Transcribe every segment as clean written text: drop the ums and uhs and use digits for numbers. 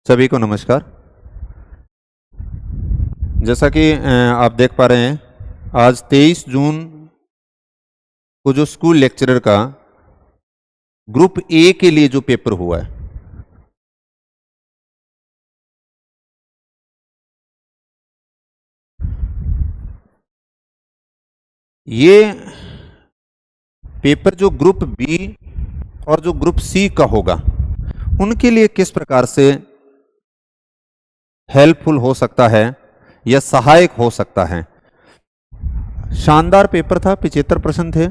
सभी को नमस्कार। जैसा कि आप देख पा रहे हैं, आज 23 जून को जो स्कूल लेक्चरर का ग्रुप ए के लिए जो पेपर हुआ है, ये पेपर जो ग्रुप बी और जो ग्रुप सी का होगा उनके लिए किस प्रकार से हेल्पफुल हो सकता है या सहायक हो सकता है। शानदार पेपर था, 75 प्रश्न थे।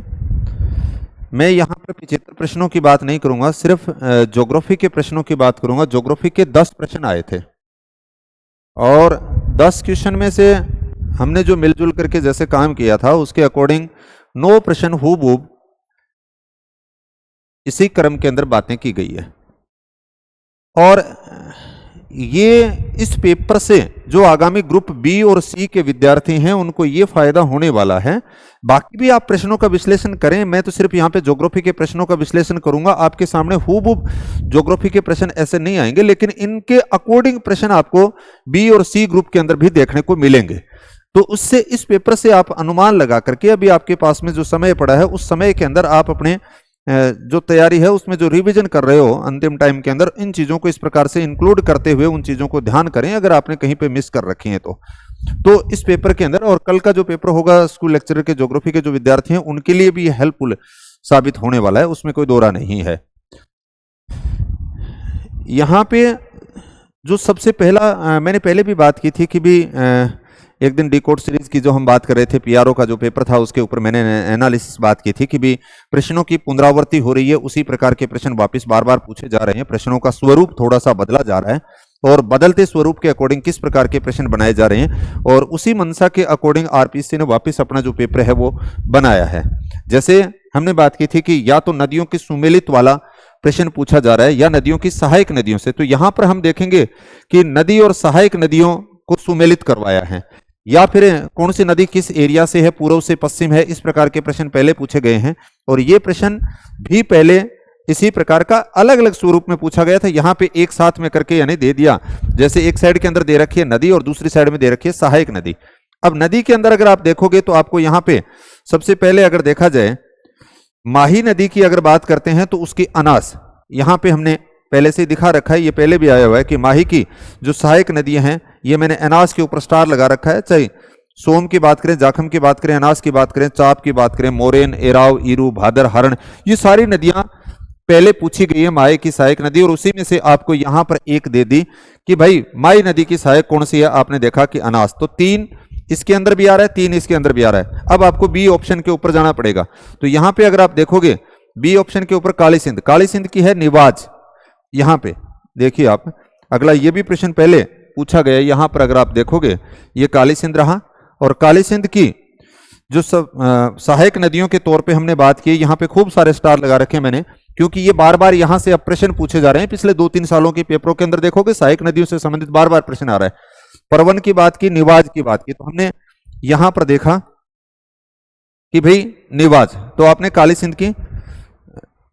मैं यहाँ पर 75 प्रश्नों की बात नहीं करूंगा, सिर्फ ज्योग्राफी के प्रश्नों की बात करूंगा। ज्योग्राफी के 10 प्रश्न आए थे और 10 क्वेश्चन में से हमने जो मिलजुल करके जैसे काम किया था उसके अकॉर्डिंग 9 प्रश्न हूबहू इसी क्रम के अंदर बातें की गई है। और ये इस पेपर से जो आगामी ग्रुप बी और सी के विद्यार्थी हैं उनको ये फायदा होने वाला है। बाकी भी आप प्रश्नों का विश्लेषण करें, मैं तो सिर्फ यहाँ पे ज्योग्राफी के प्रश्नों का विश्लेषण करूंगा। आपके सामने हूबहू ज्योग्राफी के प्रश्न ऐसे नहीं आएंगे, लेकिन इनके अकॉर्डिंग प्रश्न आपको बी और सी ग्रुप के अंदर भी देखने को मिलेंगे। तो उससे इस पेपर से आप अनुमान लगा करके अभी आपके पास में जो समय पड़ा है उस समय के अंदर आप अपने जो तैयारी है उसमें जो रिवीजन कर रहे हो अंतिम टाइम के अंदर, इन चीजों को इस प्रकार से इंक्लूड करते हुए उन चीजों को ध्यान करें अगर आपने कहीं पे मिस कर रखी हैं तो इस पेपर के अंदर। और कल का जो पेपर होगा स्कूल लेक्चरर के ज्योग्राफी के जो विद्यार्थी हैं उनके लिए भी हेल्पफुल साबित होने वाला है, उसमें कोई दो राय नहीं है। यहां पे जो सबसे पहला मैंने पहले भी बात की थी कि भी एक दिन डिकोड सीरीज की जो हम बात कर रहे थे, पीआरओ का जो पेपर था उसके ऊपर मैंने एनालिसिस बात की थी कि भी प्रश्नों की पुनरावृत्ति हो रही है, उसी प्रकार के प्रश्न वापस बार बार पूछे जा रहे हैं। प्रश्नों का स्वरूप थोड़ा सा बदला जा रहा है और बदलते स्वरूप के अकॉर्डिंग किस प्रकार के प्रश्न बनाए जा रहे हैं और उसी मंशा के अकॉर्डिंग आरपीसी ने वापस अपना जो पेपर है वो बनाया है। जैसे हमने बात की थी कि या तो नदियों के सुमेलित वाला प्रश्न पूछा जा रहा है या नदियों की सहायक नदियों से। तो यहां पर हम देखेंगे कि नदी और सहायक नदियों को सुमेलित करवाया है, या फिर कौन सी नदी किस एरिया से है, पूर्व से पश्चिम है, इस प्रकार के प्रश्न पहले पूछे गए हैं। और ये प्रश्न भी पहले इसी प्रकार का अलग अलग स्वरूप में पूछा गया था, यहां पे एक साथ में करके यानी दे दिया। जैसे एक साइड के अंदर दे रखी है नदी और दूसरी साइड में दे रखी है सहायक नदी। अब नदी के अंदर अगर आप देखोगे तो आपको यहां पे सबसे पहले अगर देखा जाए माही नदी की अगर बात करते हैं तो उसकी अनास यहां पे हमने पहले से दिखा रखा है, ये पहले भी आया हुआ है कि माही की जो सहायक नदियां हैं ये मैंने अनास के ऊपर स्टार लगा रखा है। चाहे सोम की बात करें, जाखम की बात करें, अनास की बात करें, चाप की बात करें, मोरेन, एराव, ईरू, भादर, हरण, ये सारी नदियां पहले पूछी गई है माही की सहायक नदी। और उसी में से आपको यहां पर एक दे दी कि भाई माही नदी की सहायक कौन सी है, आपने देखा कि अनास। तो 3 इसके अंदर भी आ रहा है, 3 इसके अंदर भी आ रहा है। अब आपको बी ऑप्शन के ऊपर जाना पड़ेगा। तो यहां पर अगर आप देखोगे बी ऑप्शन के ऊपर काली सिंध, काली सिंध की है निवाज। यहां पे देखिए आप, अगला ये भी प्रश्न पहले पूछा गया, यहां पर अगर आप देखोगे ये काली सिंध रहा। और काली सिंध की जो सहायक नदियों के तौर पे हमने बात की, यहां पे खूब सारे स्टार लगा रखे मैंने, क्योंकि ये बार बार यहां से अब प्रश्न पूछे जा रहे हैं। पिछले 2-3 सालों के पेपरों के अंदर देखोगे सहायक नदियों से संबंधित बार बार प्रश्न आ रहा है। परवन की बात की, निवाज की बात की, तो हमने यहां पर देखा कि भाई निवाज, तो आपने काली सिंध की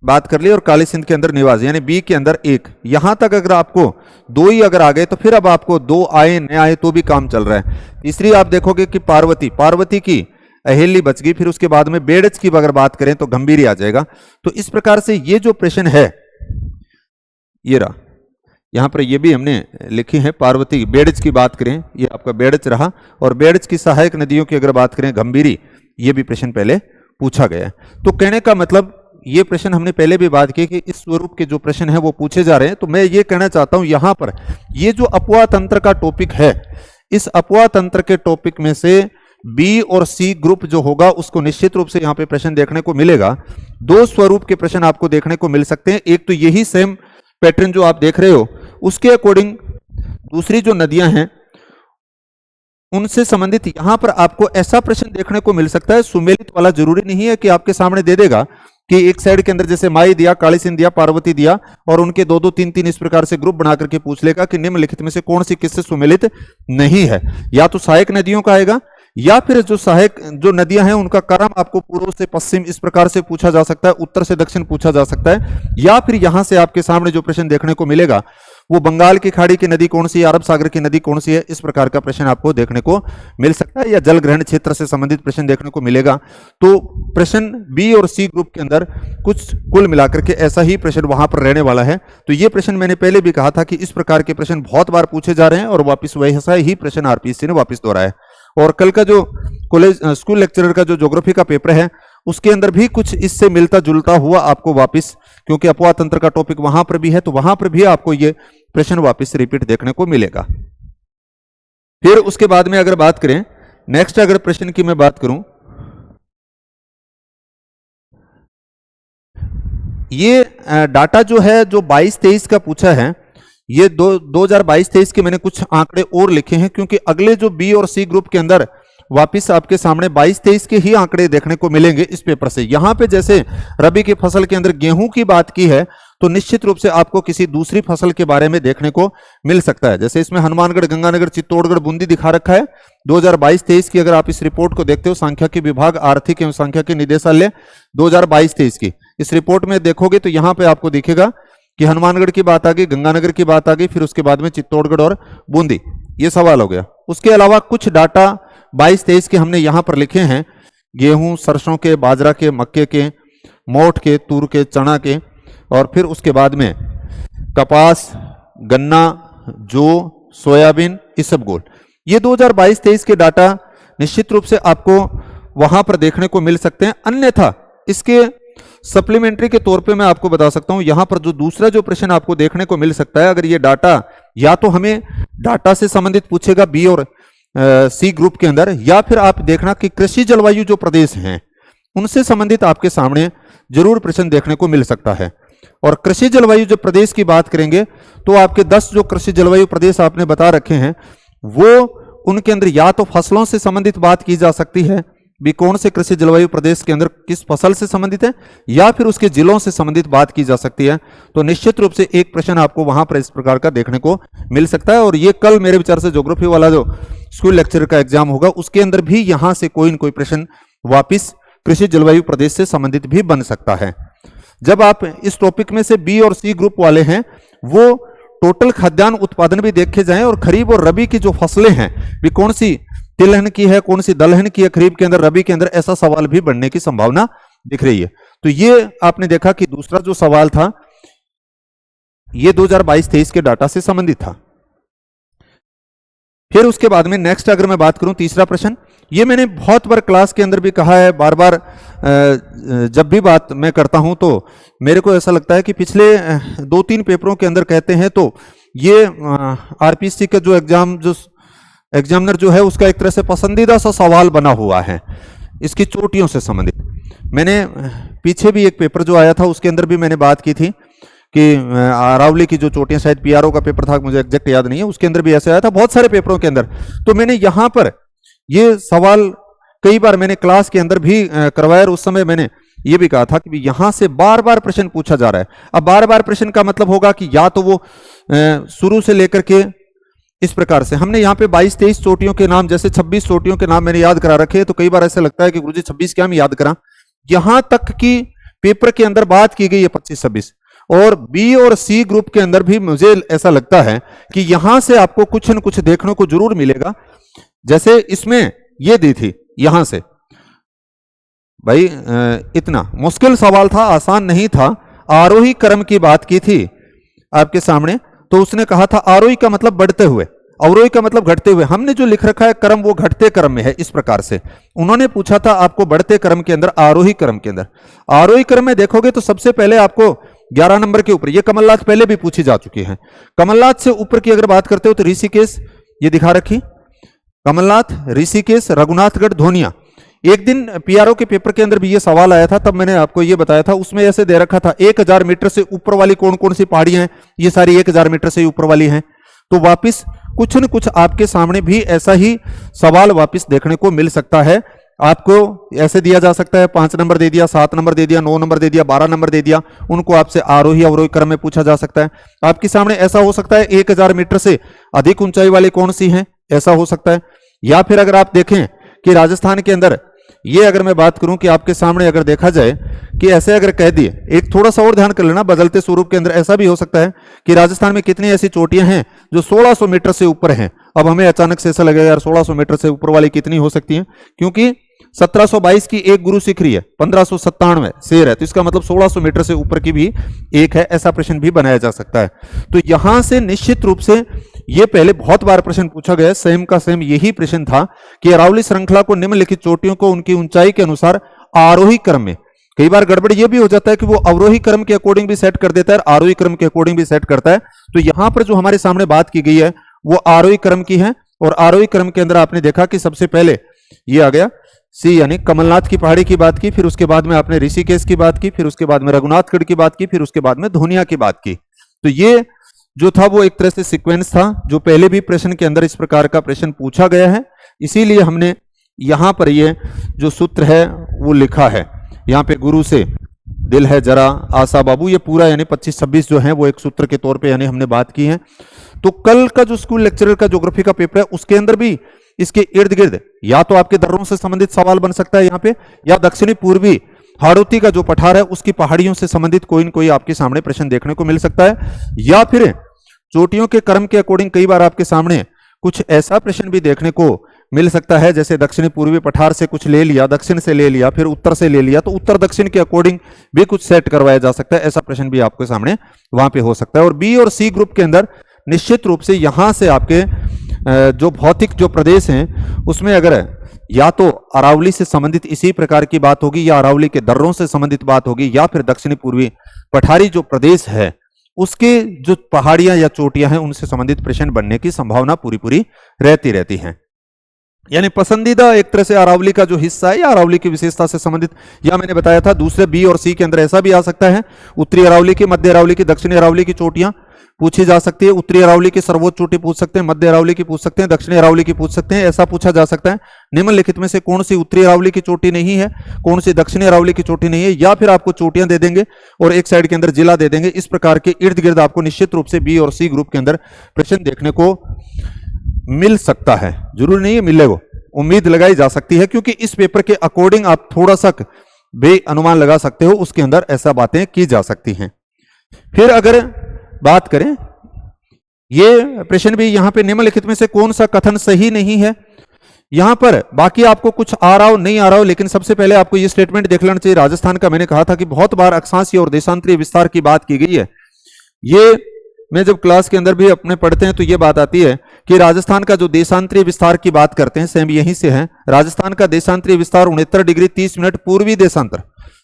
बात कर ली और काली सिंध के अंदर निवाज यानी बी के अंदर 1। यहां तक अगर आपको 2 ही अगर आ गए तो फिर अब आपको 2 आए न आए तो भी काम चल रहा है। तीसरी आप देखोगे कि पार्वती, पार्वती की अहेली बच गई। फिर उसके बाद में बेड़च की अगर बात करें तो गंभीरी आ जाएगा। तो इस प्रकार से ये जो प्रश्न है ये रहा, यहां पर ये भी हमने लिखी है पार्वती, बेड़च की बात करें ये आपका बेड़च रहा। और बेड़च की सहायक नदियों की अगर बात करें गंभीरी, ये भी प्रश्न पहले पूछा गया है। तो कहने का मतलब ये प्रश्न हमने पहले भी बात की कि इस स्वरूप के जो प्रश्न है वो पूछे जा रहे हैं। तो मैं ये कहना चाहता हूं यहां पर ये जो अपवाह तंत्र का टॉपिक है, इस अपवाह तंत्र के टॉपिक में से बी और सी ग्रुप जो होगा उसको निश्चित रूप से यहां पे प्रश्न देखने को मिलेगा। 2 स्वरूप के प्रश्न आपको देखने को मिल सकते हैं। एक तो यही सेम पैटर्न जो आप देख रहे हो उसके अकॉर्डिंग दूसरी जो नदियां हैं उनसे संबंधित यहां पर आपको ऐसा प्रश्न देखने को मिल सकता है। सुमेलित वाला जरूरी नहीं है कि आपके सामने दे देगा कि एक साइड के अंदर जैसे माई दिया, काली सिंध दिया, पार्वती दिया और उनके 2-2, 3-3 इस प्रकार से ग्रुप बना करके पूछ लेगा कि निम्नलिखित में से कौन सी किससे सुमेलित नहीं है। या तो सहायक नदियों का आएगा या फिर जो सहायक जो नदियां हैं उनका क्रम आपको पूर्व से पश्चिम इस प्रकार से पूछा जा सकता है, उत्तर से दक्षिण पूछा जा सकता है। या फिर यहां से आपके सामने जो प्रश्न देखने को मिलेगा वो बंगाल की खाड़ी की नदी कौन सी है, अरब सागर की नदी कौन सी है, इस प्रकार का प्रश्न आपको देखने को मिल सकता है, या जल ग्रहण क्षेत्र से संबंधित प्रश्न देखने को मिलेगा। तो प्रश्न बी और सी ग्रुप के अंदर कुछ कुल मिलाकर के ऐसा ही प्रश्न वहां पर रहने वाला है। तो ये प्रश्न मैंने पहले भी कहा था कि इस प्रकार के प्रश्न बहुत बार पूछे जा रहे हैं और वापिस वैसा ही प्रश्न आरपीएससी ने वापिस दोहराया है। और कल का जो कॉलेज स्कूल लेक्चरर का जो ज्योग्राफी का पेपर है उसके अंदर भी कुछ इससे मिलता जुलता हुआ आपको वापस, क्योंकि अपवाह तंत्र का टॉपिक वहां पर भी है, तो वहां पर भी आपको ये प्रश्न वापस रिपीट देखने को मिलेगा। फिर उसके बाद में अगर बात करें नेक्स्ट, अगर प्रश्न की मैं बात करूं, ये डाटा जो है जो 22-23 का पूछा है, ये 2022-23 के मैंने कुछ आंकड़े और लिखे हैं, क्योंकि अगले जो बी और सी ग्रुप के अंदर वापिस आपके सामने 22-23 के ही आंकड़े देखने को मिलेंगे इस पेपर से। यहां पे जैसे रबी की फसल के अंदर गेहूं की बात की है, तो निश्चित रूप से आपको किसी दूसरी फसल के बारे में देखने को मिल सकता है। जैसे इसमें हनुमानगढ़, गंगानगर, चित्तौड़गढ़, बूंदी दिखा रखा है 2022-23 की। अगर आप इस रिपोर्ट को देखते हो, सांख्यिकी विभाग, आर्थिक एवं सांख्यिकी निदेशालय 2022-23 की, इस रिपोर्ट में देखोगे तो यहां पर आपको दिखेगा कि हनुमानगढ़ की बात आ गई, गंगानगर की बात आ गई, फिर उसके बाद में चित्तौड़गढ़ और बूंदी, ये सवाल हो गया। उसके अलावा कुछ डाटा 22-23 के हमने यहां पर लिखे हैं, गेहूं, सरसों के, बाजरा के, मक्के के, मोठ के, तूर के, चना के, और फिर उसके बाद में कपास, गन्ना, जौ, सोयाबीन, इसबगोल। ये 2022-23 के डाटा निश्चित रूप से आपको वहां पर देखने को मिल सकते हैं। अन्यथा इसके सप्लीमेंट्री के तौर पे मैं आपको बता सकता हूं, यहां पर जो दूसरा जो प्रश्न आपको देखने को मिल सकता है, अगर ये डाटा या तो हमें डाटा से संबंधित पूछेगा बी और सी ग्रुप के अंदर, या फिर आप देखना कि कृषि जलवायु जो प्रदेश हैं उनसे संबंधित आपके सामने जरूर प्रश्न देखने को मिल सकता है। और कृषि जलवायु जो प्रदेश की बात करेंगे तो आपके 10 जो कृषि जलवायु प्रदेश आपने बता रखे हैं, वो उनके अंदर या तो फसलों से संबंधित बात की जा सकती है, भी कौन से कृषि जलवायु प्रदेश के अंदर किस फसल से संबंधित है, या फिर उसके जिलों से संबंधित बात की जा सकती है। तो निश्चित रूप से एक प्रश्न आपको वहां पर इस प्रकार का देखने को मिल सकता है। और ये कल मेरे विचार से ज्योग्राफी वाला जो स्कूल लेक्चर का एग्जाम होगा उसके अंदर भी यहां से कोई न कोई प्रश्न वापिस कृषि जलवायु प्रदेश से संबंधित भी बन सकता है। जब आप इस टॉपिक में से बी और सी ग्रुप वाले हैं, वो टोटल खाद्यान्न उत्पादन भी देखे जाएं और खरीफ और रबी की जो फसलें हैं भी कौन सी तिलहन की है, कौन सी दलहन की है, खरीफ के अंदर, रबी के अंदर, ऐसा सवाल भी बनने की संभावना दिख रही है। तो ये आपने देखा कि दूसरा जो सवाल था ये 2022-23 के डाटा से संबंधित था। फिर उसके बाद में नेक्स्ट अगर मैं बात करूं, तीसरा प्रश्न, ये मैंने बहुत बार क्लास के अंदर भी कहा है, बार बार जब भी बात मैं करता हूं तो मेरे को ऐसा लगता है कि पिछले 2-3 पेपरों के अंदर कहते हैं तो ये आरपीएससी का जो एग्जामिनर जो है उसका एक तरह से पसंदीदा सा सवाल बना हुआ है इसकी चोटियों से संबंधित। मैंने पीछे भी एक पेपर जो आया था उसके अंदर भी मैंने बात की थी कि अरावली की जो चोटियां, शायद पीआरओ का पेपर था, मुझे एग्जैक्ट याद नहीं है, उसके अंदर भी ऐसे आया था, बहुत सारे पेपरों के अंदर। तो मैंने यहां पर ये सवाल कई बार मैंने क्लास के अंदर भी करवाया और उस समय मैंने ये भी कहा था कि यहां से बार बार प्रश्न पूछा जा रहा है। अब बार बार प्रश्न का मतलब होगा कि या तो वो शुरू से लेकर के इस प्रकार से, हमने यहाँ पे 22-23 चोटियों के नाम, जैसे 26 चोटियों के नाम मैंने याद करा रखे, तो कई बार ऐसा लगता है कि गुरुजी 26 क्या मैं याद करा, यहां तक कि पेपर के अंदर बात की गई है 25-26। और बी और सी ग्रुप के अंदर भी मुझे ऐसा लगता है कि यहां से आपको कुछ न कुछ देखने को जरूर मिलेगा। जैसे इसमें ये दी थी, यहां से भाई इतना मुश्किल सवाल था, आसान नहीं था। आरोही क्रम की बात की थी आपके सामने, तो उसने कहा था आरोही का मतलब बढ़ते हुए, अवरोही का मतलब घटते हुए। हमने जो लिख रखा है क्रम वो घटते क्रम में है, इस प्रकार से। उन्होंने पूछा था आपको बढ़ते क्रम के अंदर, आरोही क्रम के अंदर। आरोही क्रम में देखोगे तो सबसे पहले आपको 11 नंबर के ऊपर, ये कमलनाथ पहले भी पूछी जा चुकी है, कमलनाथ से ऊपर की अगर बात करते हो तो ऋषिकेश, ये दिखा रखी, कमलनाथ, ऋषिकेश, रघुनाथगढ़, धोनिया। एक दिन पीआरओ के पेपर के अंदर भी ये सवाल आया था, तब मैंने आपको ये बताया था, उसमें ऐसे दे रखा था 1000 मीटर से ऊपर वाली कौन कौन सी पहाड़ियां हैं, ये सारी 1000 मीटर से ऊपर वाली हैं। तो वापिस कुछ न कुछ आपके सामने भी ऐसा ही सवाल वापिस देखने को मिल सकता है। आपको ऐसे दिया जा सकता है, 5 नंबर दे दिया, 7 नंबर दे दिया, 9 नंबर दे दिया, 12 नंबर दे दिया, उनको आपसे आरोही अवरोही क्रम में पूछा जा सकता है। आपके सामने ऐसा हो सकता है 1000 मीटर से अधिक ऊंचाई वाली कौन सी है, ऐसा हो सकता है। या फिर अगर आप देखें कि राजस्थान के अंदर ये अगर मैं बात करूं कि आपके सामने अगर देखा जाए कि ऐसे अगर कह दिए, एक थोड़ा सा और ध्यान कर लेना, बदलते स्वरूप के अंदर ऐसा भी हो सकता है कि राजस्थान में कितनी ऐसी चोटियां हैं जो 1600 मीटर से ऊपर हैं। अब हमें अचानक से ऐसा लगेगा यार 1600 मीटर से ऊपर वाली कितनी हो सकती है, क्योंकि 1722 की एक गुरु शिखरी है, 1597 शेर है, तो इसका मतलब 1600 मीटर से ऊपर की भी एक है। ऐसा प्रश्न भी बनाया जा सकता है। तो यहां से निश्चित रूप से ये पहले बहुत बार प्रश्न पूछा गया, सेम का सेम यही प्रश्न था कि अरावली श्रृंखला को निम्नलिखित चोटियों को उनकी ऊंचाई के अनुसार आरोही क्रम में, कई बार गड़बड़ ये भी हो जाता है कि वो अवरोही क्रम के अकॉर्डिंग भी सेट कर देता है, आरोही क्रम के अकॉर्डिंग भी सेट करता है। तो यहां पर जो हमारे सामने बात की गई है वो आरोही क्रम की है, और आरोही क्रम के अंदर आपने देखा कि सबसे पहले ये आ गया सी, यानी कमलनाथ की पहाड़ी की बात की, फिर उसके बाद में आपने ऋषिकेश की बात की, फिर उसके बाद में रघुनाथगढ़ की बात की, फिर उसके बाद में धोनिया की बात की। तो ये जो था वो एक तरह से सीक्वेंस था जो पहले भी प्रश्न के अंदर इस प्रकार का प्रश्न पूछा गया है, इसीलिए हमने यहां पर ये जो सूत्र है वो लिखा है। यहाँ पे गुरु से दिल है जरा आशा बाबू, ये पूरा यानी 25-26 जो है वो एक सूत्र के तौर पे यानी हमने बात की है। तो कल का जो स्कूल लेक्चरर का ज्योग्राफी का पेपर है उसके अंदर भी इसके इर्द गिर्द या तो आपके दर्रों से संबंधित सवाल बन सकता है यहाँ पे, या दक्षिणी पूर्वी हाड़ौती का जो पठार है उसकी पहाड़ियों से संबंधित कोई न कोई आपके सामने प्रश्न देखने को मिल सकता है, या फिर चोटियों के क्रम के अकॉर्डिंग कई बार आपके सामने कुछ ऐसा प्रश्न भी देखने को मिल सकता है, जैसे दक्षिणी पूर्वी पठार से कुछ ले लिया, दक्षिण से ले लिया, फिर उत्तर से ले लिया, तो उत्तर दक्षिण के अकॉर्डिंग भी कुछ सेट करवाया जा सकता है। ऐसा प्रश्न भी आपके सामने वहां पे हो सकता है। और बी और सी ग्रुप के अंदर निश्चित रूप से यहां से आपके जो भौतिक जो प्रदेश हैं उसमें अगर या तो अरावली से संबंधित इसी प्रकार की बात होगी, या अरावली के दर्रों से संबंधित बात होगी, या फिर दक्षिणी पूर्वी पठारी जो प्रदेश है उसके जो पहाड़ियां या चोटियां हैं उनसे संबंधित प्रश्न बनने की संभावना पूरी रहती है। यानी पसंदीदा एक तरह से अरावली का जो हिस्सा है या अरावली की विशेषता से संबंधित, या मैंने बताया था दूसरे बी और सी के अंदर ऐसा भी आ सकता है, उत्तरी अरावली की, मध्य अरावली की, दक्षिणी अरावली की चोटियां पूछी जा सकती है। उत्तरी अरावली की सर्वोच्च चोटी पूछ सकते हैं, मध्य अरावली की पूछ सकते हैं, दक्षिणी अरावली की पूछ सकते हैं, ऐसा पूछा जा सकता है। निम्नलिखित में से कौन सी उत्तरी अरावली की चोटी नहीं है, कौन सी दक्षिणी अरावली की चोटी नहीं है, या फिर आपको चोटियां दे देंगे और एक साइड के अंदर जिला दे देंगे। इस प्रकार के इर्द गिर्द आपको निश्चित रूप से बी और सी ग्रुप के अंदर प्रश्न देखने को मिल सकता है, जरूर नहीं है मिलेगा, उम्मीद लगाई जा सकती है, क्योंकि इस पेपर के अकॉर्डिंग आप थोड़ा सा बे अनुमान लगा सकते हो, उसके अंदर ऐसा बातें की जा सकती हैं। फिर अगर बात करें ये प्रश्न भी यहां पे निम्नलिखित में से कौन सा कथन सही नहीं है, यहां पर बाकी आपको कुछ आ रहा हो नहीं आ रहा हो, लेकिन सबसे पहले आपको ये स्टेटमेंट देख लेना चाहिए। राजस्थान का मैंने कहा था कि बहुत बार अक्षांशीय और देशांतरीय विस्तार की बात की गई है। ये मैं जब क्लास के अंदर भी अपने पढ़ते हैं तो ये बात आती है कि राजस्थान का जो देशांतरीय विस्तार की बात करते हैं सेम यहीं से है। राजस्थान का देशांतरीय विस्तार 69 डिग्री 30 मिनट पूर्वी देशांतर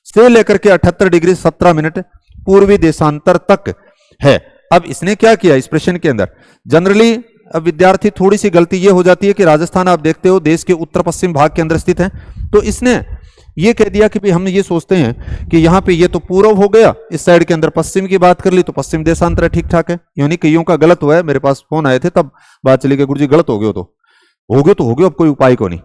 से लेकर के 78 डिग्री 17 मिनट पूर्वी देशांतर तक है। अब इसने क्या किया इस प्रश्न के अंदर, जनरली अब विद्यार्थी थोड़ी सी गलती ये हो जाती है कि राजस्थान आप देखते हो देश के उत्तर पश्चिम भाग के अंदर स्थित है, तो इसने ये कह दिया कि भाई हम ये सोचते हैं कि यहाँ पे ये तो पूर्व हो गया, इस साइड के अंदर पश्चिम की बात कर ली तो पश्चिम देशांतर ठीक ठाक है। यानी कईयों का गलत हुआ है, मेरे पास फोन आए थे तब बात चली कि गुरुजी गलत हो गए तो हो गए, अब कोई उपाय को नहीं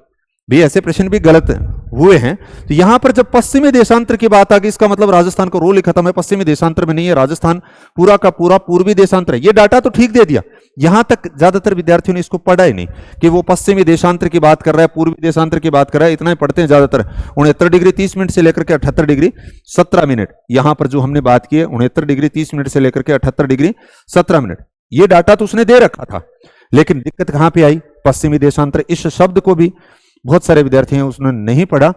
भी, ऐसे प्रश्न भी गलत हुए हैं। तो यहां पर जब पश्चिमी देशांतर की बात आ गई, इसका मतलब राजस्थान का रोल ही खत्म है, पश्चिमी देशांतर में नहीं है, राजस्थान पूरा का पूरा पूर्वी देशांतर है। ये डाटा तो ठीक दे दिया, यहां तक ज्यादातर विद्यार्थियों ने इसको पढ़ा ही नहीं कि वो पश्चिमी देशांतर की बात कर रहा है, पूर्वी देशांतर की बात कर रहा है, इतना ही पढ़ते हैं ज्यादातर। 69 डिग्री 30 मिनट से लेकर के 78 डिग्री 17 मिनट, यहां पर जो हमने बात की है 69 डिग्री 30 मिनट से लेकर के 78 डिग्री 17 मिनट, ये डाटा तो उसने दे रखा था, लेकिन दिक्कत कहां पे आई, पश्चिमी देशांतर इस शब्द को भी बहुत सारे विद्यार्थी हैं उसने नहीं पढ़ा,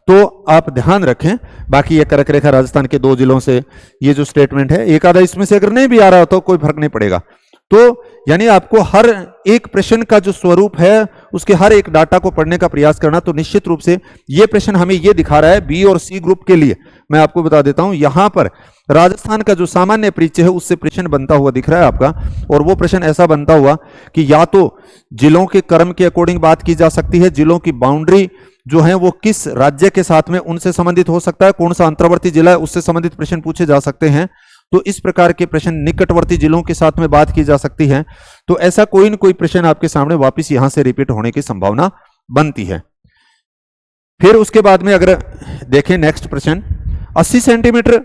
तो आप ध्यान रखें। बाकी ये कर्क रेखा राजस्थान के 2 जिलों से ये जो स्टेटमेंट है, एक आधा इसमें से अगर नहीं भी आ रहा हो तो कोई फर्क नहीं पड़ेगा। तो यानी आपको हर एक प्रश्न का जो स्वरूप है उसके हर एक डाटा को पढ़ने का प्रयास करना। तो निश्चित रूप से ये प्रश्न हमें ये दिखा रहा है बी और सी ग्रुप के लिए, मैं आपको बता देता हूं, यहां पर राजस्थान का जो सामान्य परिचय है उससे प्रश्न बनता हुआ दिख रहा है आपका, और वो प्रश्न ऐसा बनता हुआ कि या तो जिलों के क्रम के अकॉर्डिंग बात की जा सकती है, जिलों की बाउंड्री जो है वो किस राज्य के साथ में उनसे संबंधित हो सकता है, कौन सा अंतर्वर्ती जिला है उससे संबंधित प्रश्न पूछे जा सकते हैं। तो इस प्रकार के प्रश्न निकटवर्ती जिलों के साथ में बात की जा सकती है। तो ऐसा कोई न कोई प्रश्न आपके सामने वापस यहां से रिपीट होने की संभावना बनती है। फिर उसके बाद में अगर देखें नेक्स्ट प्रश्न, 80 सेंटीमीटर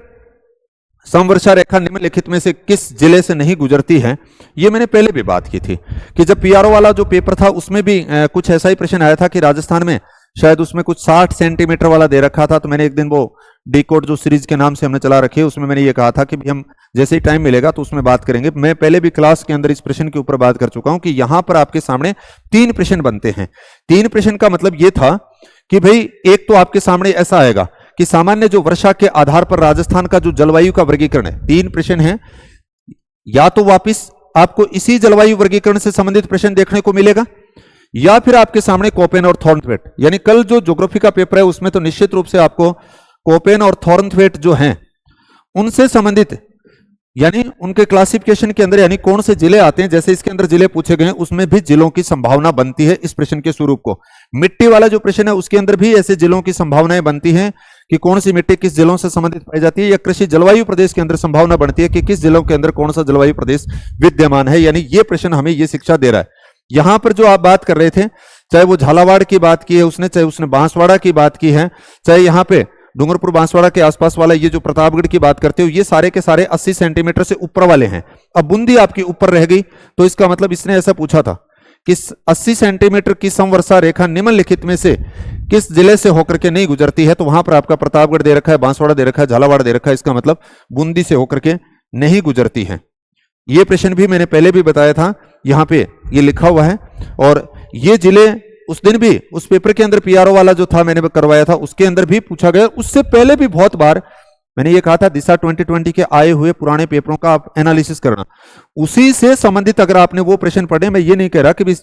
समवर्षा रेखा निम्नलिखित में से किस जिले से नहीं गुजरती है। ये मैंने पहले भी बात की थी कि जब पीआरओ वाला जो पेपर था उसमें भी कुछ ऐसा ही प्रश्न आया था कि राजस्थान में शायद उसमें कुछ 60 सेंटीमीटर वाला दे रखा था। तो मैंने एक दिन वो डिकोड जो सीरीज के नाम से हमने चला रखी है उसमें मैंने ये कहा था कि हम जैसे ही टाइम मिलेगा तो उसमें बात करेंगे। मैं पहले भी क्लास के अंदर इस प्रश्न के ऊपर बात कर चुका हूं कि यहां पर आपके सामने 3 प्रश्न बनते हैं। 3 प्रश्न का मतलब ये था कि भाई एक तो आपके सामने ऐसा आएगा कि सामान्य जो वर्षा के आधार पर राजस्थान का जो जलवायु का वर्गीकरण है, 3 प्रश्न है, या तो वापिस आपको इसी जलवायु वर्गीकरण से संबंधित प्रश्न देखने को मिलेगा, या फिर आपके सामने कोपेन और थॉर्नथवेट, यानी कल जो ज्योग्राफी का पेपर है उसमें तो निश्चित रूप से आपको कोपेन और थॉर्नथवेट जो हैं उनसे संबंधित, यानी उनके क्लासिफिकेशन के अंदर यानी कौन से जिले आते हैं, जैसे इसके अंदर जिले पूछे गए हैं उसमें भी जिलों की संभावना बनती है इस प्रश्न के स्वरूप को। मिट्टी वाला जो प्रश्न है उसके अंदर भी ऐसे जिलों की संभावनाएं बनती हैं कि कौन सी मिट्टी किस जिलों से संबंधित पाई जाती है, या कृषि जलवायु प्रदेश के अंदर संभावना बनती है कि किस जिलों के अंदर कौन सा जलवायु प्रदेश विद्यमान है। यानी ये प्रश्न हमें ये शिक्षा दे रहा है। यहां पर जो आप बात कर रहे थे, चाहे वो झालावाड़ की बात की है उसने, चाहे उसने बांसवाड़ा की बात की है, चाहे यहाँ पे डूंगरपुर बांसवाड़ा के आसपास वाला ये जो प्रतापगढ़ की बात करते हो, ये सारे के सारे 80 सेंटीमीटर से ऊपर वाले हैं। अब बूंदी आपकी ऊपर रह गई तो इसका मतलब इसने ऐसा पूछा था कि 80 सेंटीमीटर की समवर्षा रेखा निम्नलिखित में से किस जिले से होकर के नहीं गुजरती है, तो वहां पर आपका प्रतापगढ़ दे रखा है, बांसवाड़ा दे रखा है, झालावाड़ दे रखा है, इसका मतलब बूंदी से होकर के नहीं गुजरती है। ये प्रश्न भी मैंने पहले भी बताया था, यहां पे ये लिखा हुआ है। और ये जिले उस दिन भी उस पेपर के अंदर पीआरओ वाला जो था मैंने करवाया था उसके अंदर भी पूछा गया। उससे पहले भी बहुत बार मैंने ये कहा था दिशा 2020 के आए हुए पुराने पेपरों का आप एनालिसिस करना, उसी से संबंधित अगर आपने वो प्रश्न पढ़े, मैं ये नहीं कह रहा कि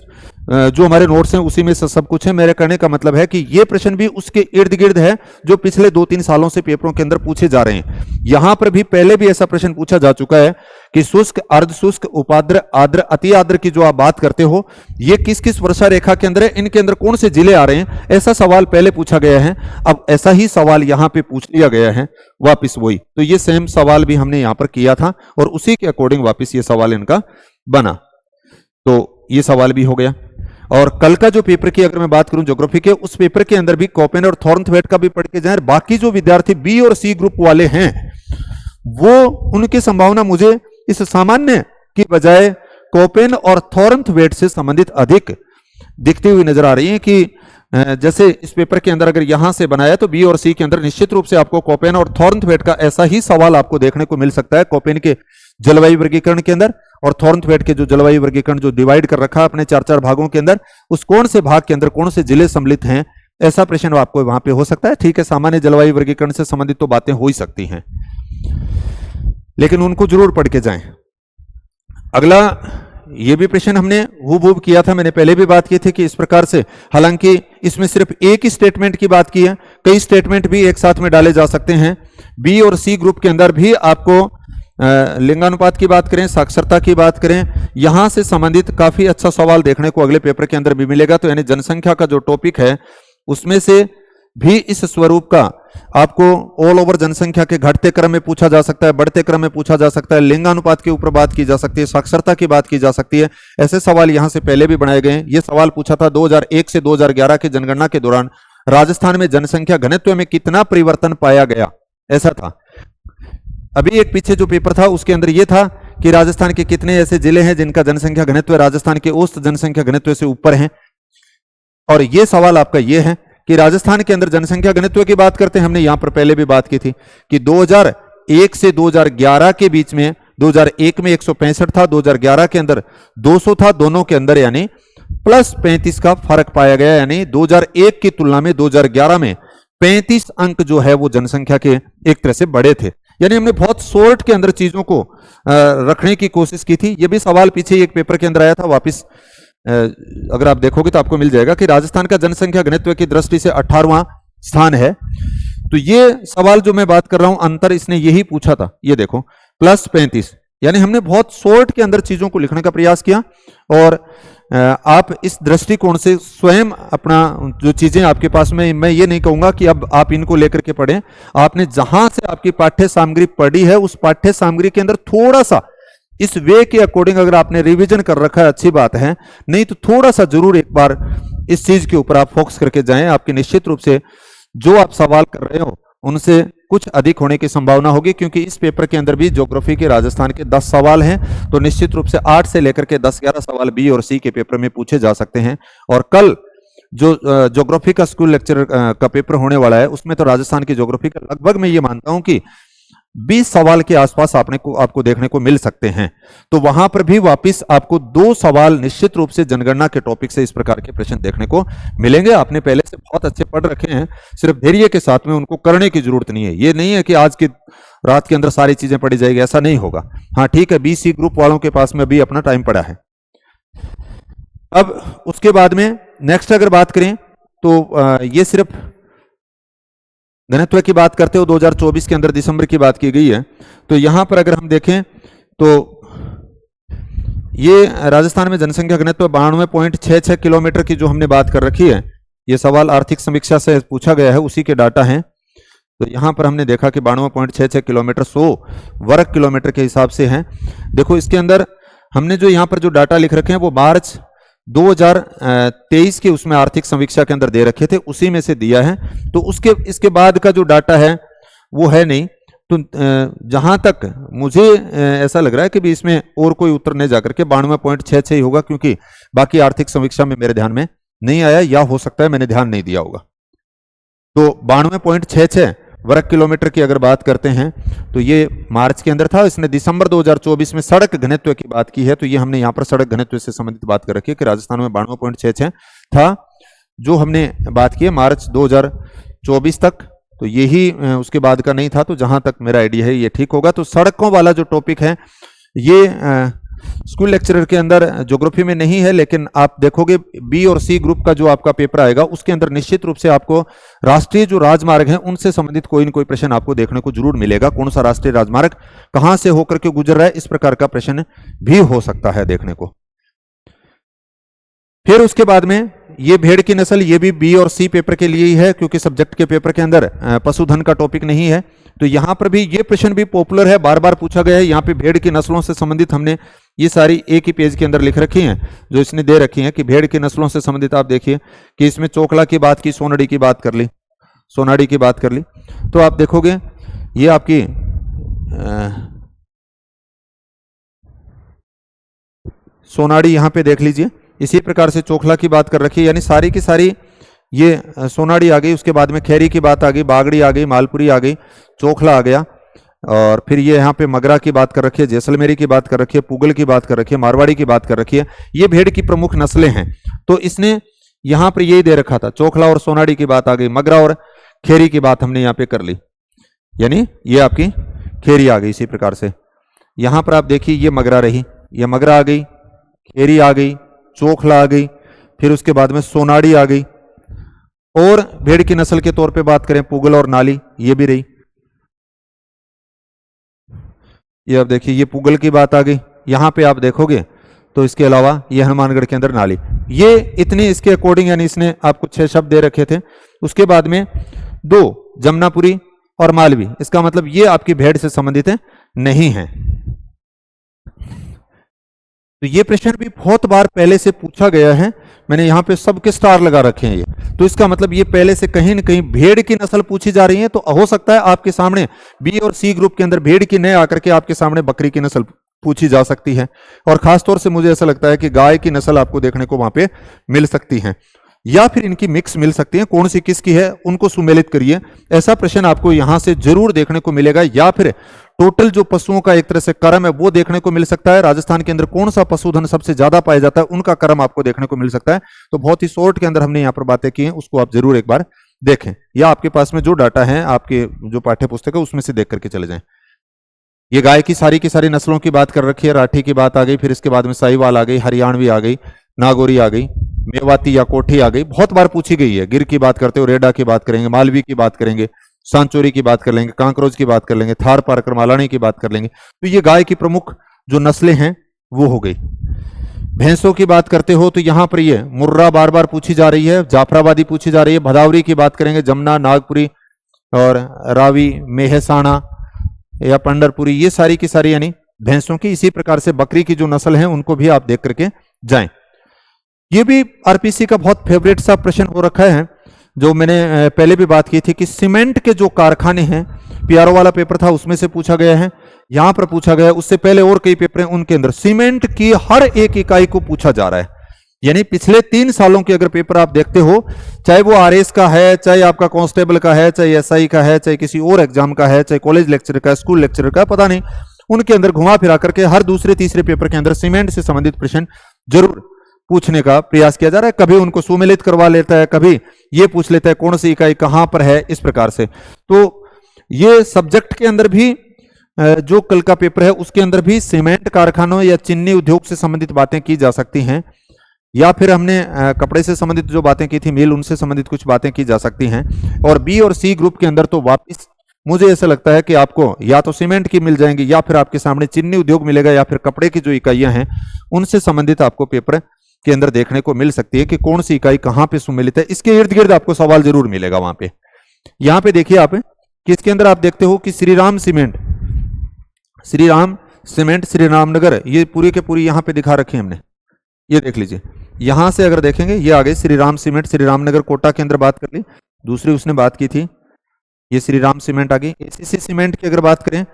जो हमारे नोट्स हैं उसी में से सब कुछ है। मेरे कहने का मतलब है कि ये प्रश्न भी उसके इर्द गिर्द है जो पिछले 2-3 सालों से पेपरों के अंदर पूछे जा रहे हैं। यहां पर भी पहले भी ऐसा प्रश्न पूछा जा चुका है कि शुष्क, अर्ध शुष्क, उपाद्र, आद्र, अति आद्र की जो आप बात करते हो ये किस किस वर्षा रेखा के अंदर है, इनके अंदर कौन से जिले आ रहे हैं, ऐसा सवाल पहले पूछा गया है। अब ऐसा ही सवाल यहां पे पूछ लिया गया है वापिस वही, तो ये सेम सवाल भी हमने यहां पर किया था और उसी के अकॉर्डिंग वापिस ये सवाल इनका बना, तो ये सवाल भी हो गया। और कल का जो पेपर की अगर मैं बात करूं ज्योग्राफी के, उस पेपर के अंदर भी कोपेन और थॉर्नथवेट का भी पढ़ के जाए। बाकी जो विद्यार्थी बी और सी ग्रुप वाले हैं वो उनकी संभावना मुझे इस सामान्य की बजाय कोपेन और थॉर्नथवेट से संबंधित अधिक दिखती हुई नजर आ रही है कि जैसे इस पेपर के अंदर अगर यहां से बनाया तो बी और सी के अंदर निश्चित रूप से आपको कोपेन और थॉर्नथवेट का ऐसा ही सवाल आपको देखने को मिल सकता है। कोपेन के जलवायु वर्गीकरण के अंदर और थॉर्नथवेट के जो जलवायु वर्गीकरण जो डिवाइड कर रखा है अपने 4-4 भागों के अंदर, उस कौन से भाग के अंदर कौन से जिले सम्मिलित हैं, ऐसा प्रश्न आपको वहां पे हो सकता है। ठीक है, सामान्य जलवायु वर्गीकरण से संबंधित तो बातें हो ही सकती हैं, लेकिन उनको जरूर पढ़ के जाएं। अगला ये भी प्रश्न हमने हूबहू किया था, मैंने पहले भी बात की थी कि इस प्रकार से, हालांकि इसमें सिर्फ एक ही स्टेटमेंट की बात की है, कई स्टेटमेंट भी एक साथ में डाले जा सकते हैं। बी और सी ग्रुप के अंदर भी आपको लिंगानुपात की बात करें, साक्षरता की बात करें, यहां से संबंधित काफी अच्छा सवाल देखने को अगले पेपर के अंदर भी मिलेगा। तो यानी जनसंख्या का जो टॉपिक है उसमें से भी इस स्वरूप का आपको ऑल ओवर जनसंख्या के घटते क्रम में पूछा जा सकता है, बढ़ते क्रम में पूछा जा सकता है, लिंगानुपात के ऊपर बात की जा सकती है, साक्षरता की बात की जा सकती है। ऐसे सवाल यहां से पहले भी बनाए गए हैं। यह सवाल पूछा था 2001 से 2011 की जनगणना के दौरान राजस्थान में जनसंख्या घनत्व में कितना परिवर्तन पाया गया, ऐसा था। अभी एक पीछे जो पेपर था उसके अंदर यह था कि राजस्थान के कितने ऐसे जिले हैं जिनका जनसंख्या घनत्व राजस्थान के औसत जनसंख्या घनत्व से ऊपर है। और यह सवाल आपका यह है कि राजस्थान के अंदर जनसंख्या घनत्व की बात करते हैं, हमने यहां पर पहले भी बात की थी कि 2001 से 2011 के बीच में 2001 में 165 था, 2011 के अंदर 200 था, दोनों के अंदर यानी +35 का फर्क पाया गया। यानी 2001 की तुलना में 2011 में 35 अंक जो है वो जनसंख्या के एक तरह से बड़े थे। यानी हमने बहुत शॉर्ट के अंदर चीजों को रखने की कोशिश की थी। यह भी सवाल पीछे एक पेपर के अंदर आया था, वापिस अगर आप देखोगे तो आपको मिल जाएगा कि राजस्थान का जनसंख्या घनत्व की दृष्टि से 18वां स्थान है। तो ये सवाल जो मैं बात कर रहा हूं अंतर इसने यही पूछा था, ये देखो +35। यानी हमने बहुत शॉर्ट के अंदर चीजों को लिखने का प्रयास किया और आप इस दृष्टिकोण से स्वयं अपना जो चीजें आपके पास में, मैं ये नहीं कहूंगा कि अब आप इनको लेकर के पढ़ें, आपने जहां से आपकी पाठ्य सामग्री पढ़ी है उस पाठ्य सामग्री के अंदर थोड़ा सा इस वे के अकॉर्डिंग अगर आपने रिवीजन कर रखा है अच्छी बात है, नहीं तो थोड़ा सा जरूर एक बार इस चीज के ऊपर आप फोकस करके जाएं। आपकी निश्चित रूप से जो आप सवाल कर रहे हो उनसे कुछ अधिक होने की संभावना होगी, क्योंकि इस पेपर के अंदर भी ज्योग्राफी के राजस्थान के 10 सवाल हैं, तो निश्चित रूप से 8 से लेकर के 10-11 सवाल बी और सी के पेपर में पूछे जा सकते हैं। और कल जो ज्योग्राफी का स्कूल लेक्चर का पेपर होने वाला है उसमें तो राजस्थान की ज्योग्राफी का लगभग मैं ये मानता हूं कि 20 सवाल के आसपास आपको देखने को मिल सकते हैं। तो वहां पर भी वापस आपको 2 सवाल निश्चित रूप से जनगणना के टॉपिक से इस प्रकार के प्रश्न देखने को मिलेंगे। आपने पहले से बहुत अच्छे पढ़ रखे हैं, सिर्फ धैर्य के साथ में उनको करने की जरूरत नहीं है। ये नहीं है कि आज की रात के अंदर सारी चीजें पढ़ी जाएगी, ऐसा नहीं होगा। हाँ ठीक है, BC ग्रुप वालों के पास में अभी अपना टाइम पड़ा है। अब उसके बाद में नेक्स्ट अगर बात करें तो ये सिर्फ घनत्व की बात करते हो 2024 के अंदर दिसंबर की बात की गई है। तो यहां पर अगर हम देखें तो ये राजस्थान में जनसंख्या घनत्व 92.66 किलोमीटर की जो हमने बात कर रखी है, ये सवाल आर्थिक समीक्षा से पूछा गया है, उसी के डाटा हैं। तो यहां पर हमने देखा कि 92.66 किलोमीटर 100 वर्ग किलोमीटर के हिसाब से हैं। देखो इसके अंदर हमने जो यहां पर जो डाटा लिख रखे हैं वो मार्च 2023 के उसमें आर्थिक समीक्षा के अंदर दे रखे थे, उसी में से दिया है। तो इसके बाद का जो डाटा है वो है नहीं। तो जहां तक मुझे ऐसा लग रहा है कि भी इसमें और कोई उत्तर नहीं जाकर के 92.66 ही होगा, क्योंकि बाकी आर्थिक समीक्षा में मेरे ध्यान में नहीं आया, या हो सकता है मैंने ध्यान नहीं दिया होगा। तो 92.66 वर्ग किलोमीटर की अगर बात करते हैं तो ये मार्च के अंदर था। इसने दिसंबर 2024 में सड़क घनत्व की बात की है, तो ये हमने यहाँ पर सड़क घनत्व से संबंधित बात कर रखी है कि राजस्थान में 92.66 था, जो हमने बात की है मार्च 2024 तक। तो यही उसके बाद का नहीं था, तो जहां तक मेरा आइडिया है ये ठीक होगा। तो सड़कों वाला जो टॉपिक है ये स्कूल लेक्चरर के अंदर ज्योग्राफी में नहीं है, लेकिन आप देखोगे B और C ग्रुप का जो आपका पेपर आएगा उसके अंदर निश्चित रूप से आपको राष्ट्रीय जो राजमार्ग हैं उनसे संबंधित कोई न कोई प्रश्न आपको देखने को जरूर मिलेगा। कौन सा राष्ट्रीय राजमार्ग कहां से होकर के गुजर रहा है, इस प्रकार का प्रश्न भी हो सकता है देखने को। फिर उसके बाद में ये भेड़ की नस्ल, ये भी B और C पेपर के लिए ही है, क्योंकि सब्जेक्ट के पेपर के अंदर पशुधन का टॉपिक नहीं है। तो यहां पर भी ये प्रश्न भी पॉपुलर है, बार बार पूछा गया है। यहाँ पे भेड़ की नस्लों से संबंधित हमने ये सारी एक ही पेज के अंदर लिख रखी हैं, जो इसने दे रखी हैं कि भेड़ की नस्लों से संबंधित आप देखिए कि इसमें चोकला की बात की, सोनाड़ी की बात कर ली, सोनाड़ी की बात कर ली। तो आप देखोगे ये आपकी सोनाड़ी यहां पे देख लीजिए, इसी प्रकार से चोखला की बात कर रखी है, यानी सारी की सारी ये सोनाड़ी आ गई। उसके बाद में खैरी की बात आ गई, बागड़ी आ गई, मालपुरी आ गई, चोखला आ गया, और फिर ये यहाँ पे मगरा की बात कर रखी है, जैसलमेरी की बात कर रखी है, पुगल की बात कर रखी है, मारवाड़ी की बात कर रखी है। ये भेड़ की प्रमुख नस्लें हैं। तो इसने यहाँ पर यही दे रखा था, चोखला और सोनाड़ी की बात आ गई, मगरा और खेरी की बात हमने यहाँ पे कर ली, यानी ये आपकी खेरी आ गई। इसी प्रकार से यहाँ पर आप देखिए ये मगरा रही, ये मगरा आ गई, खेरी आ गई, चोखला आ गई, फिर उसके बाद में सोनाड़ी आ गई। और भेड़ की नस्ल के तौर पे बात करें पुगल और नाली, ये भी रही। ये आप देखिए ये पुगल की बात आ गई। यहां पे आप देखोगे तो इसके अलावा ये हनुमानगढ़ के अंदर नाली, ये इतनी इसके अकॉर्डिंग, यानी इसने आपको 6 शब्द दे रखे थे। उसके बाद में 2 जमुनापुरी और मालवी, इसका मतलब ये आपकी भेड़ से संबंधित है नहीं है। तो ये प्रश्न भी बहुत बार पहले से पूछा गया है, मैंने यहाँ पे सबके स्टार लगा रखे हैं ये, तो इसका मतलब ये पहले से कहीं न कहीं भेड़ की नस्ल पूछी जा रही है। तो हो सकता है आपके सामने B और C ग्रुप के अंदर भेड़ की न आकर के आपके सामने बकरी की नस्ल पूछी जा सकती है, और खासतौर से मुझे ऐसा लगता है कि गाय की नस्ल आपको देखने को वहां पे मिल सकती है, या फिर इनकी मिक्स मिल सकती है। कौन सी किसकी है उनको सुमेलित करिए, ऐसा प्रश्न आपको यहां से जरूर देखने को मिलेगा। या फिर टोटल जो पशुओं का एक तरह से क्रम है वो देखने को मिल सकता है। राजस्थान के अंदर कौन सा पशुधन सबसे ज्यादा पाया जाता है उनका क्रम आपको देखने को मिल सकता है। तो बहुत ही शॉर्ट के अंदर हमने यहाँ पर बातें की हैं, उसको आप जरूर एक बार देखें, या आपके पास में जो डाटा है आपके जो पाठ्य पुस्तक है उसमें से देख करके चले जाएं। ये गाय की सारी नस्लों की बात कर रखी है, राठी की बात आ गई, फिर इसके बाद में साहिवाल आ गई, हरियाणवी आ गई, नागौरी आ गई, मेवाती या कोठी आ गई, बहुत बार पूछी गई है। गिर की बात करते हो, रेडा की बात करेंगे, मालवी की बात करेंगे, सांचोरी की बात कर लेंगे, कांकरोज की बात कर लेंगे, थार पारकर मालानी की बात कर लेंगे। तो ये गाय की प्रमुख जो नस्लें हैं वो हो गई। भैंसों की बात करते हो तो यहां पर ये मुर्रा बार बार पूछी जा रही है, जाफराबादी पूछी जा रही है, भदावरी की बात करेंगे, जमुना, नागपुरी और रावी, मेहसाणा या पंडरपुरी, ये सारी की सारी यानी भैंसों की। इसी प्रकार से बकरी की जो नस्ल है उनको भी आप देख करके जाएं। ये भी आरपीसी का बहुत फेवरेट सा प्रश्न हो रखा है, जो मैंने पहले भी बात की थी कि सीमेंट के जो कारखाने हैं, पीआरओ वाला पेपर था उसमें से पूछा गया है, यहां पर पूछा गया है, उससे पहले और कई पेपर हैं उनके अंदर सीमेंट की हर एक इकाई को पूछा जा रहा है। यानी पिछले 3 सालों के अगर पेपर आप देखते हो, चाहे वो आरएस का है, चाहे आपका कांस्टेबल का है, चाहे एसआई का है, चाहे किसी और एग्जाम का है, चाहे कॉलेज लेक्चर का, स्कूल लेक्चर का, पता नहीं, उनके अंदर घुमा फिरा करके हर दूसरे तीसरे पेपर के अंदर सीमेंट से संबंधित प्रश्न जरूर पूछने का प्रयास किया जा रहा है। कभी उनको सुमेलित करवा लेता है, कभी ये पूछ लेता है कौन सी इकाई कहां पर है, इस प्रकार से। तो ये सब्जेक्ट के अंदर भी जो कल का पेपर है उसके अंदर भी सीमेंट कारखानों या चीनी उद्योग से संबंधित बातें की जा सकती हैं, या फिर हमने कपड़े से संबंधित जो बातें की थी, मिल, उनसे संबंधित कुछ बातें की जा सकती हैं। और बी और सी ग्रुप के अंदर तो वापस मुझे ऐसा लगता है कि आपको या तो सीमेंट की मिल जाएंगी, या फिर आपके सामने चीनी उद्योग मिलेगा, या फिर कपड़े की जो इकाइयां हैं उनसे संबंधित आपको पेपर के अंदर देखने को मिल सकती है कि कौन सी इकाई कहां पे सुमेलित है। इसके इर्द गिर्द आपको सवाल जरूर मिलेगा वहां पे। यहां पे देखिए आप किसके अंदर आप देखते हो कि श्रीराम सीमेंट, श्रीराम सीमेंट, श्रीराम नगर, ये पूरी के पूरी यहां पे दिखा रखी है हमने, ये देख लीजिए। यहां से अगर देखेंगे ये आगे श्रीराम सीमेंट, श्रीराम नगर कोटा के अंदर बात कर ली, दूसरी उसने बात की थी, ये श्रीराम सीमेंट आ गई। एसीसी सीमेंट की अगर बात करें,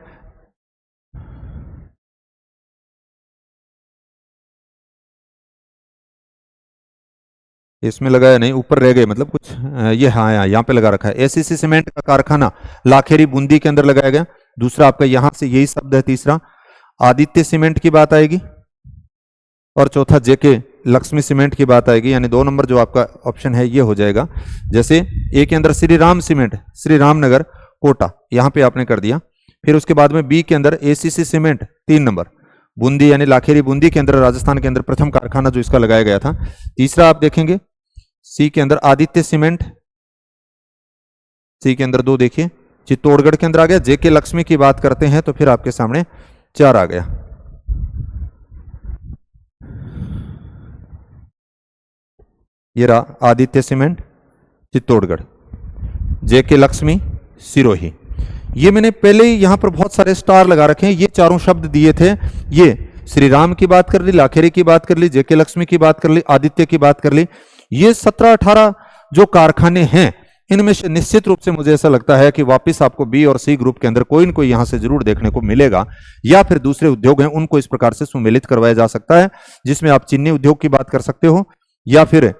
इसमें लगाया नहीं, ऊपर रह गए, मतलब कुछ ये, हाँ यहाँ पे लगा रखा है। एसीसी सीमेंट का कारखाना लाखेरी बूंदी के अंदर लगाया गया। दूसरा आपका यहां से यही शब्द है। तीसरा आदित्य सीमेंट की बात आएगी, और चौथा जेके लक्ष्मी सीमेंट की बात आएगी। यानी 2 नंबर जो आपका ऑप्शन है ये हो जाएगा। जैसे ए के अंदर श्रीराम सीमेंट, श्रीराम नगर कोटा, यहां पे आपने कर दिया। फिर उसके बाद में बी के अंदर एसीसी सीमेंट 3 नंबर, बूंदी यानी लाखेरी बूंदी के अंदर, राजस्थान के अंदर प्रथम कारखाना जो इसका लगाया गया था। तीसरा आप देखेंगे सी के अंदर आदित्य सीमेंट, सी के अंदर 2 देखिए, चित्तौड़गढ़ के अंदर आ गया। जेके लक्ष्मी की बात करते हैं तो फिर आपके सामने 4 आ गया। ये रहा आदित्य सीमेंट चित्तौड़गढ़, जेके लक्ष्मी सिरोही। ये मैंने पहले ही यहां पर बहुत सारे स्टार लगा रखे हैं, ये चारों शब्द दिए थे। ये श्रीराम की बात कर ली, लाखेरी की बात कर ली, जेके लक्ष्मी की बात कर ली, आदित्य की बात कर ली। ये 17-18 जो कारखाने हैं, इनमें से निश्चित रूप से मुझे ऐसा लगता है कि वापस आपको बी और सी ग्रुप के अंदर कोई न कोई यहां से जरूर देखने को मिलेगा, या फिर दूसरे उद्योग हैं उनको इस प्रकार से सुमेलित करवाया जा सकता है, जिसमें आप चीनी उद्योग की बात कर सकते हो, या फिर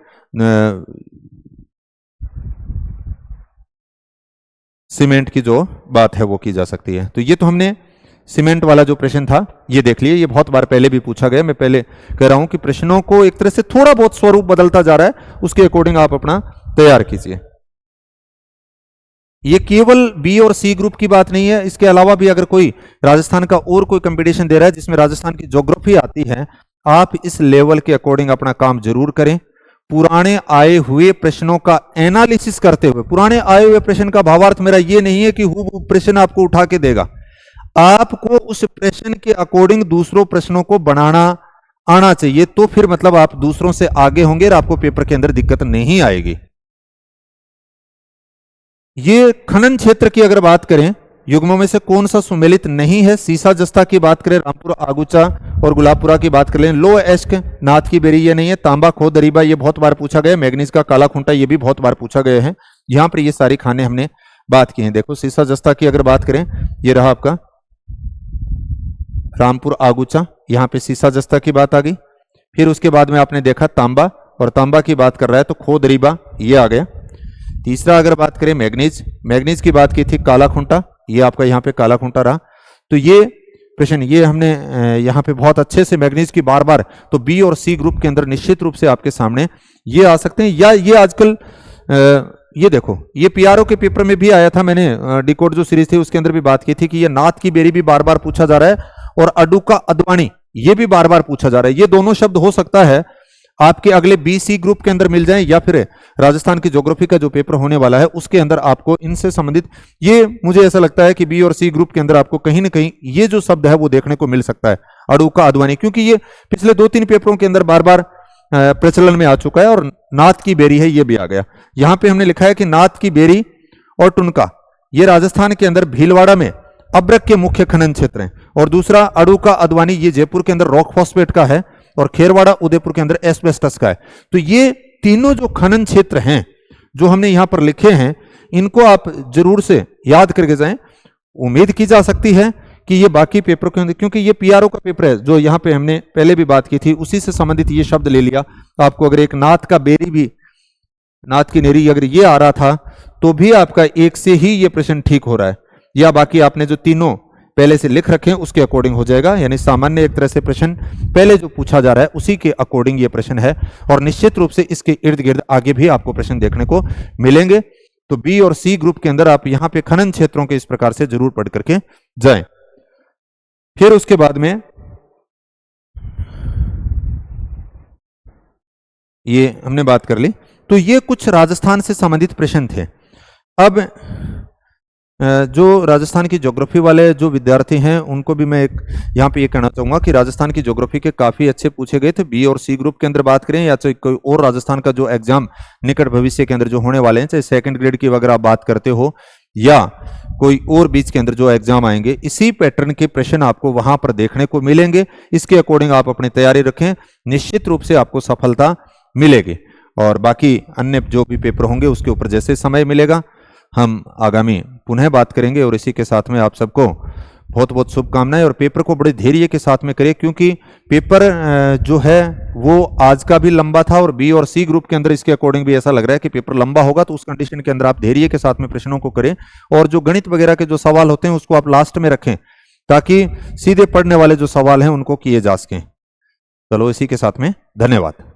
सीमेंट की जो बात है वो की जा सकती है। तो ये तो हमने सीमेंट वाला जो प्रश्न था ये देख लिए। ये बहुत बार पहले भी पूछा गया। मैं पहले कह रहा हूं कि प्रश्नों को एक तरह से थोड़ा बहुत स्वरूप बदलता जा रहा है, उसके अकॉर्डिंग आप अपना तैयार कीजिए। ये केवल बी और सी ग्रुप की बात नहीं है, इसके अलावा भी अगर कोई राजस्थान का और कोई कंपटीशन दे रहा है जिसमें राजस्थान की ज्योग्राफी आती है, आप इस लेवल के अकॉर्डिंग अपना काम जरूर करें। पुराने आए हुए प्रश्नों का एनालिसिस करते हुए, पुराने आए हुए प्रश्न का भावार्थ मेरा ये नहीं है कि हूबहू प्रश्न आपको उठा के देगा, आपको उस प्रश्न के अकॉर्डिंग दूसरों प्रश्नों को बनाना आना चाहिए, तो फिर मतलब आप दूसरों से आगे होंगे और आपको पेपर के अंदर दिक्कत नहीं आएगी। ये खनन क्षेत्र की अगर बात करें, युग्मों में से कौन सा सुमेलित नहीं है? सीसा जस्ता की बात करें, रामपुर आगुचा और गुलाबपुरा की बात कर लें, लो एस्क नाथ की बेरी ये नहीं है, तांबा खो दरीबा ये बहुत बार पूछा गया, मैग्नीज का काला खूंटा ये भी बहुत बार पूछा गया है। यहां पर ये सारी खाने हमने बात की हैं। देखो सीसा जस्ता की अगर बात करें, ये रहा आपका रामपुर आगुचा, यहां पे सीसा जस्ता की बात आ गई। फिर उसके बाद में आपने देखा तांबा, और तांबा की बात कर रहा है तो खो दरीबा ये आ गया। तीसरा अगर बात करें मैग्नीज, मैग्नीज की बात की थी काला खूंटा, ये आपका यहाँ पे काला खूंटा रहा। तो ये प्रश्न ये हमने यहाँ पे बहुत अच्छे से मैग्नीज की बार बार, तो बी और सी ग्रुप के अंदर निश्चित रूप से आपके सामने ये आ सकते हैं। या ये आजकल ये देखो, ये पीआरओ के पेपर में भी आया था, मैंने डिकोड जो सीरीज थी उसके अंदर भी बात की थी कि ये नाथ की बेरी भी बार बार पूछा जा रहा है, और अडुका अदवानी ये भी बार बार पूछा जा रहा है। ये दोनों शब्द हो सकता है आपके अगले बी सी ग्रुप के अंदर मिल जाएं, या फिर राजस्थान की ज्योग्राफी का जो पेपर होने वाला है उसके अंदर आपको इनसे संबंधित, ये मुझे ऐसा लगता है कि बी और सी ग्रुप के अंदर आपको कहीं ना कहीं ये जो शब्द है वो देखने को मिल सकता है, अडुका अदवानी, क्योंकि ये पिछले 2-3 पेपरों के अंदर बार बार प्रचलन में आ चुका है। और नाथ की बेरी है ये भी आ गया। यहां पे हमने लिखा है कि नाथ की बेरी और टुनका ये राजस्थान के अंदर भीलवाड़ा में अब्रक के मुख्य खनन क्षेत्र हैं, और दूसरा अडुका अदवानी ये जयपुर के अंदर रॉक फॉस्फेट का है, और खेरवाड़ा उदयपुर के अंदर एस्बेस्टस का है। तो ये तीनों जो खनन क्षेत्र हैं जो हमने यहां पर लिखे हैं, इनको आप जरूर से याद करके जाएं। उम्मीद की जा सकती है कि ये बाकी पेपर के अंदर, क्योंकि ये पीआरओ का पेपर है जो यहाँ पे हमने पहले भी बात की थी, उसी से संबंधित ये शब्द ले लिया। तो आपको अगर एक नाथ का बेरी भी, नाथ की नेरी अगर ये आ रहा था तो भी आपका एक से ही ये प्रश्न ठीक हो रहा है, या बाकी आपने जो तीनों पहले से लिख रखे हैं उसके अकॉर्डिंग हो जाएगा। यानी सामान्य एक तरह से प्रश्न पहले जो पूछा जा रहा है उसी के अकॉर्डिंग ये प्रश्न है, और निश्चित रूप से इसके इर्द गिर्द आगे भी आपको प्रश्न देखने को मिलेंगे। तो बी और सी ग्रुप के अंदर आप यहां पे खनन क्षेत्रों के इस प्रकार से जरूर पढ़ करके जाएं। फिर उसके बाद में ये हमने बात कर ली। तो ये कुछ राजस्थान से संबंधित प्रश्न थे। अब जो राजस्थान की ज्योग्राफी वाले जो विद्यार्थी हैं उनको भी मैं एक यहाँ पे ये कहना चाहूंगा कि राजस्थान की ज्योग्राफी के काफी अच्छे पूछे गए थे। बी और सी ग्रुप के अंदर बात करें या चाहे कोई और राजस्थान का जो एग्जाम निकट भविष्य के अंदर जो होने वाले हैं, चाहे सेकंड ग्रेड की अगर आप बात करते हो या कोई और बीच के अंदर जो एग्जाम आएंगे, इसी पैटर्न के प्रश्न आपको वहां पर देखने को मिलेंगे। इसके अकॉर्डिंग आप अपनी तैयारी रखें, निश्चित रूप से आपको सफलता मिलेगी। और बाकी अन्य जो भी पेपर होंगे उसके ऊपर जैसे समय मिलेगा हम आगामी पुनः बात करेंगे। और इसी के साथ में आप सबको बहुत बहुत शुभकामनाएं, और पेपर को बड़े धैर्य के साथ में करें, क्योंकि पेपर जो है वो आज का भी लंबा था, और बी और सी ग्रुप के अंदर इसके अकॉर्डिंग भी ऐसा लग रहा है कि पेपर लंबा होगा। तो उस कंडीशन के अंदर आप धैर्य के साथ में प्रश्नों को करें, और जो गणित वगैरह के जो सवाल होते हैं उसको आप लास्ट में रखें, ताकि सीधे पढ़ने वाले जो सवाल हैं उनको किए जा सकें। चलो इसी के साथ में धन्यवाद।